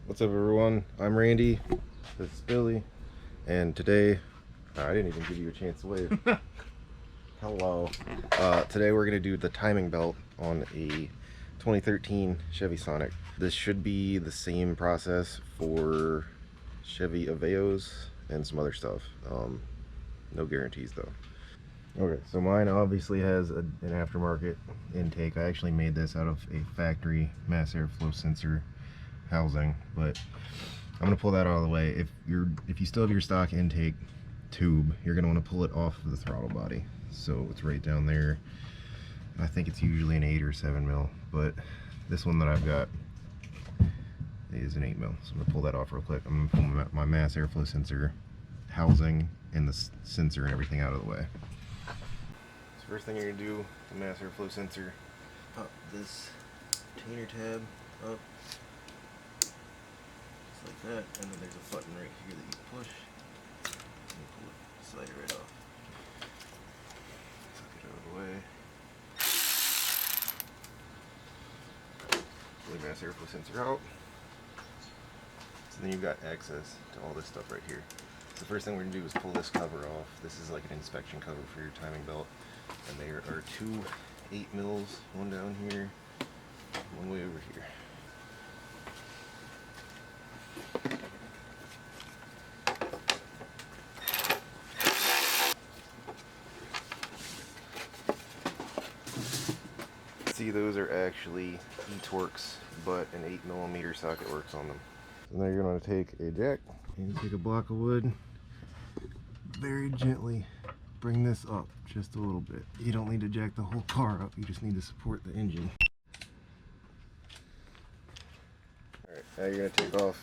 What's up, everyone? I'm Randy. This is Billy, and today I didn't even give you a chance to wave. Hello. Today we're gonna do the timing belt on a 2013 Chevy Sonic. This should be the same process for Chevy Aveos and some other stuff. No guarantees though. Okay, so mine obviously has an aftermarket intake. I actually made this out of a factory mass airflow sensor housing, but I'm gonna pull that out of the way. If you still have your stock intake tube, you're gonna want to pull it off of the throttle body. So it's right down there. I think it's usually an 8 or 7 mil, but this one that I've got is an 8 mil. So I'm gonna pull that off real quick. I'm gonna pull my mass airflow sensor housing and the sensor and everything out of the way. So first thing you're gonna do, the mass airflow sensor, pop this container tab up. Like that, and then there's a button right here that you push and pull it, slide it right off. Tuck it out of the way. Pull the mass airflow sensor out. So then you've got access to all this stuff right here. So the first thing we're going to do is pull this cover off. This is like an inspection cover for your timing belt. And there are two 8 mils, one down here, one way over here. See, those are actually E-Torx, but an 8mm socket works on them. So now you're going to take a jack and take a block of wood, very gently bring this up just a little bit. You don't need to jack the whole car up, you just need to support the engine. Alright, now you're going to take off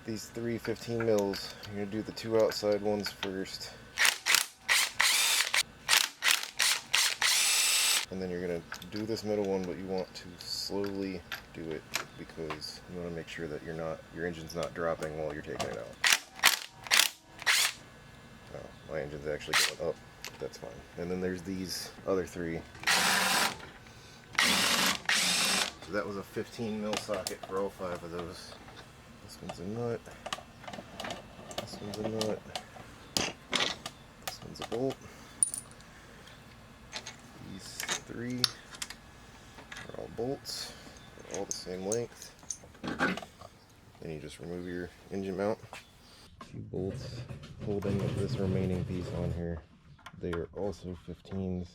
these three 15 mils. You're going to do the two outside ones first. And then you're going to do this middle one, but you want to slowly do it because you want to make sure that your engine's not dropping while you're taking it out. Oh, my engine's actually going up. That's fine. And then there's these other three. So that was a 15 mil socket for all 5 of those. This one's a nut. This one's a nut. This one's a bolt. These 3 are all bolts. They're all the same length. Then you just remove your engine mount. 2 bolts holding this remaining piece on here. They are also 15s.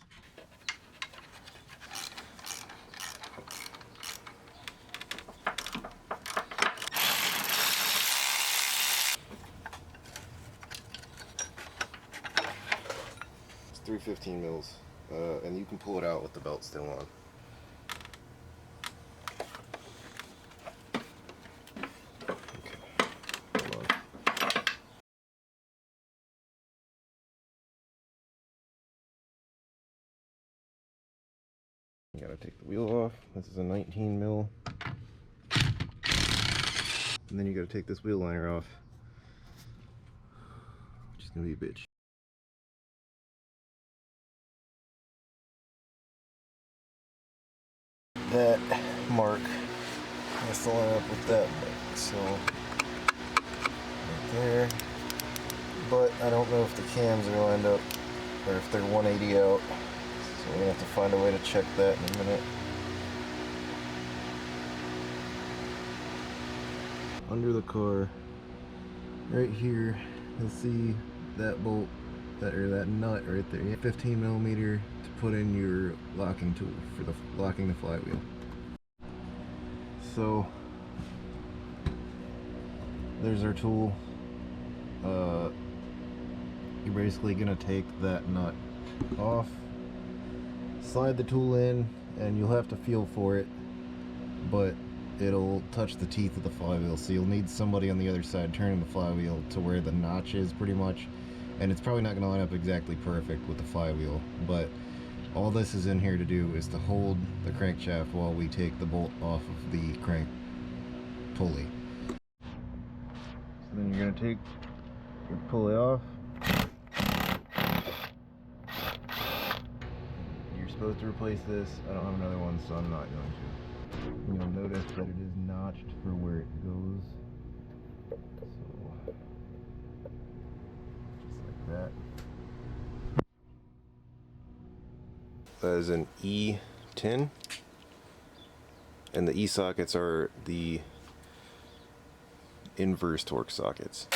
It's 3 15 mils. And you can pull it out with the belt still on. Okay, hold on. You gotta take the wheel off. This is a 19 mil. And then you gotta take this wheel liner off, which is gonna be a bitch. That mark has to line up with that mark, so right there. But I don't know if the cams are lined up or if they're 180 out, so we're gonna have to find a way to check that in a minute. Under the car, right here, you'll see that bolt, that nut right there. You have 15 millimeter to put in your locking tool for the locking the flywheel. So there's our tool. You're basically gonna take that nut off, slide the tool in, and you'll have to feel for it, but it'll touch the teeth of the flywheel, so you'll need somebody on the other side turning the flywheel to where the notch is pretty much. And it's probably not going to line up exactly perfect with the flywheel, but all this is in here to do is to hold the crankshaft while we take the bolt off of the crank pulley. So then you're going to take your pulley off. You're supposed to replace this. I don't have another one, so I'm not going to. You'll notice that it is not notched for where it goes. So just like that. That is an E10, and the E sockets are the inverse torque sockets.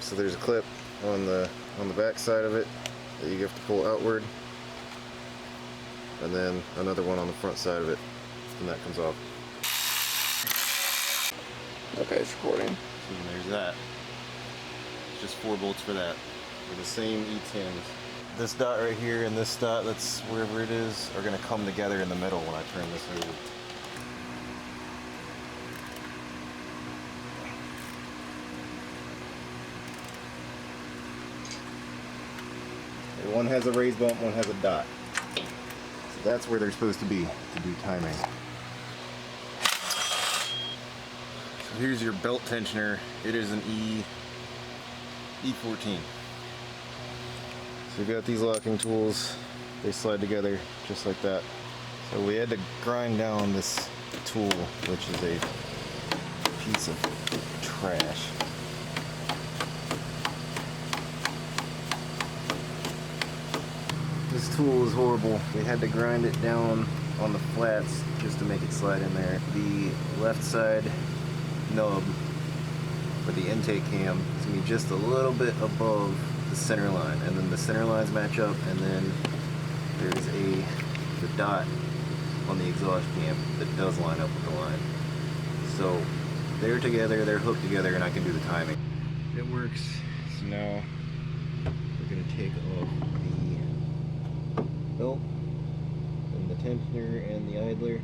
So there's a clip on the back side of it that you have to pull outward, and then another one on the front side of it, and that comes off. Okay, it's recording. So there's that. It's just 4 bolts for that. They're the same E10s. This dot right here and this dot, that's wherever it is, are going to come together in the middle when I turn this over. One has a raised bump, one has a dot. So that's where they're supposed to be to do timing. So here's your belt tensioner. It is an E14. So you've got these locking tools. They slide together just like that. So we had to grind down this tool, which is a piece of trash. This tool is horrible. We had to grind it down on the flats just to make it slide in there. The left side nub for the intake cam is going to be just a little bit above the center line, and then the center lines match up, and then there's the dot on the exhaust cam that does line up with the line. So they're together, they're hooked together, and I can do the timing. It works. So now we're going to take off the belt and the tensioner and the idler,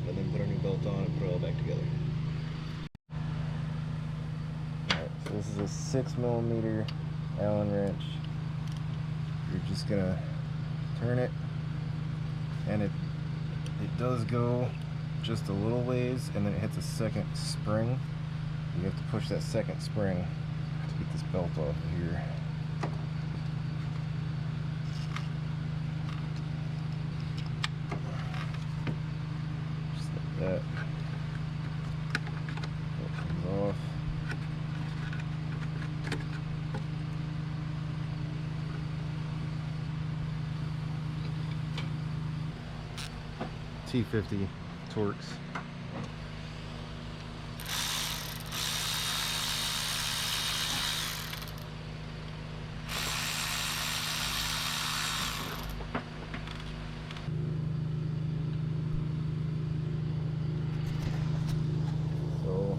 and then put our new belt on and put it all back together. Alright, so this is a 6mm Allen wrench. You're just gonna turn it, and it does go just a little ways, and then it hits a second spring. You have to push that second spring to get this belt off of here. Just like that. That comes off. T50 Torx. So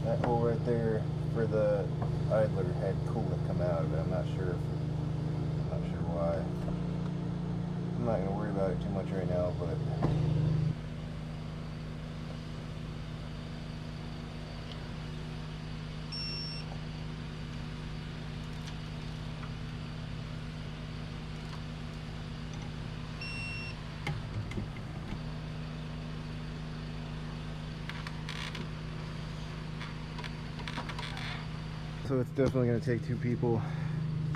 that hole right there for the idler had coolant come out of it. I'm not sure why. I'm not going to worry about it too much right now, but so it's definitely going to take 2 people,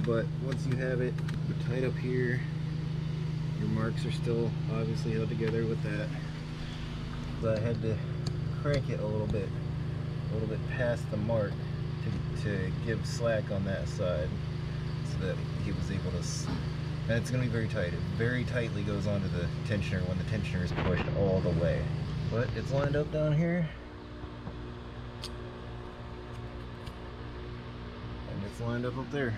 but once you have it tight up here, your marks are still obviously held together with that. But I had to crank it a little bit past the mark to give slack on that side, so that he was able to. And it's going to be very tight. It very tightly goes onto the tensioner when the tensioner is pushed all the way. But it's lined up down here, and it's lined up there.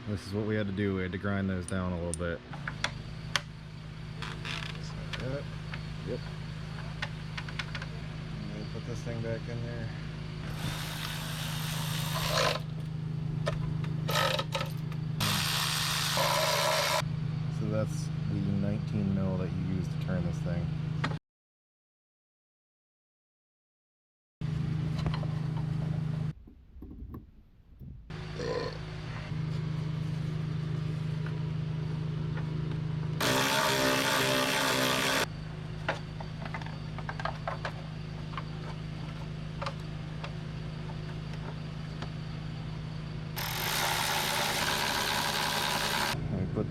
This is what we had to do. We had to grind those down a little bit. Just like that. Yep. And then put this thing back in there. So that's the 19 mil that you use to turn this thing.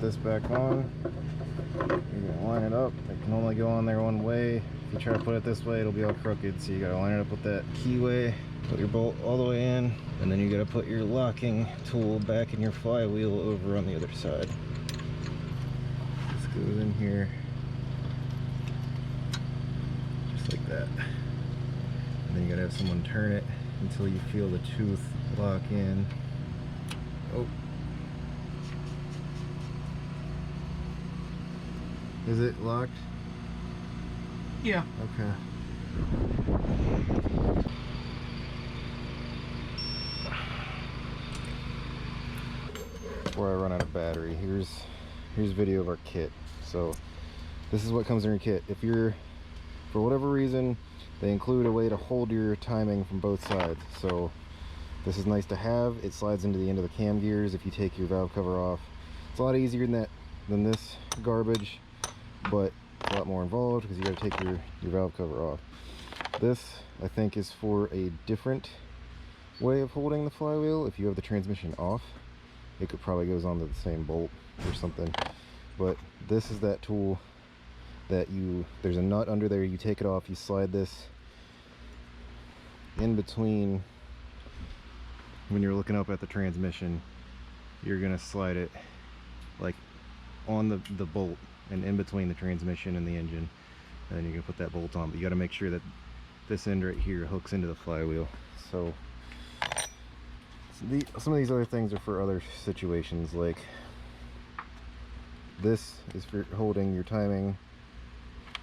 this back on. You're gonna line it up. It can only go on there one way. If you try to put it this way, it'll be all crooked, so you gotta line it up with that keyway. Put your bolt all the way in, and then you gotta put your locking tool back in your flywheel over on the other side. This goes in here, just like that. And then you gotta have someone turn it until you feel the tooth lock in. Oh. Is it locked? Yeah. Okay. Before I run out of battery, here's video of our kit. So this is what comes in your kit. If you're, for whatever reason, they include a way to hold your timing from both sides. So this is nice to have. It slides into the end of the cam gears if you take your valve cover off. It's a lot easier than this garbage, but a lot more involved because you got to take your valve cover off. This, I think, is for a different way of holding the flywheel. If you have the transmission off, it could probably goes onto the same bolt or something. But this is that tool that there's a nut under there. You take it off, you slide this in between. When you're looking up at the transmission, you're gonna slide it like on the bolt and in between the transmission and the engine, and then you're gonna put that bolt on. But you got to make sure that this end right here hooks into the flywheel. So some of these other things are for other situations, like this is for holding your timing,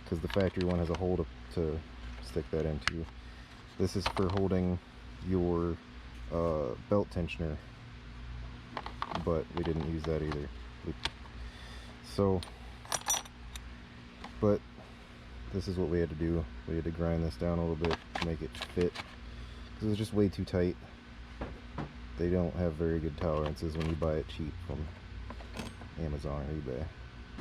because the factory one has a hole to stick that into. This is for holding your belt tensioner, but we didn't use that either. But this is what we had to do. We had to grind this down a little bit to make it fit, because it was just way too tight. They don't have very good tolerances when you buy it cheap from Amazon or eBay.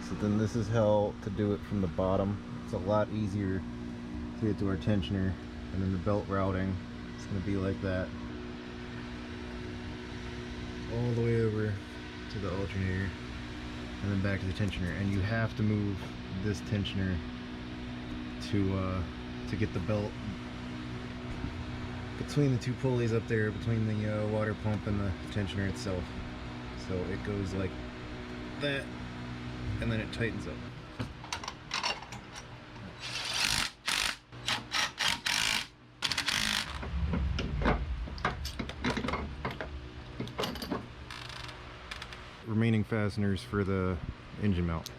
So then this is how to do it from the bottom. It's a lot easier to get to our tensioner, and then the belt routing is going to be like that, all the way over to the alternator and then back to the tensioner. And you have to move this tensioner to get the belt between the two pulleys up there, between the water pump and the tensioner itself. So it goes like that, and then it tightens up. Remaining fasteners for the engine mount.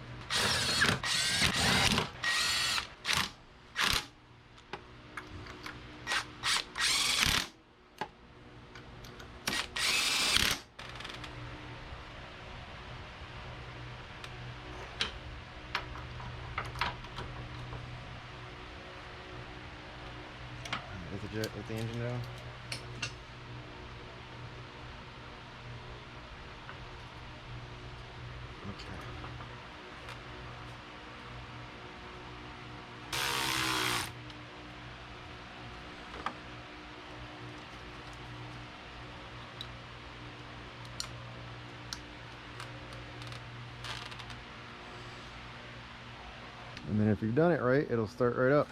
With the engine down. Okay. And then if you've done it right, it'll start right up.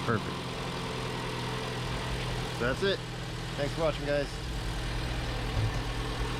Perfect. So that's it. Thanks for watching, guys.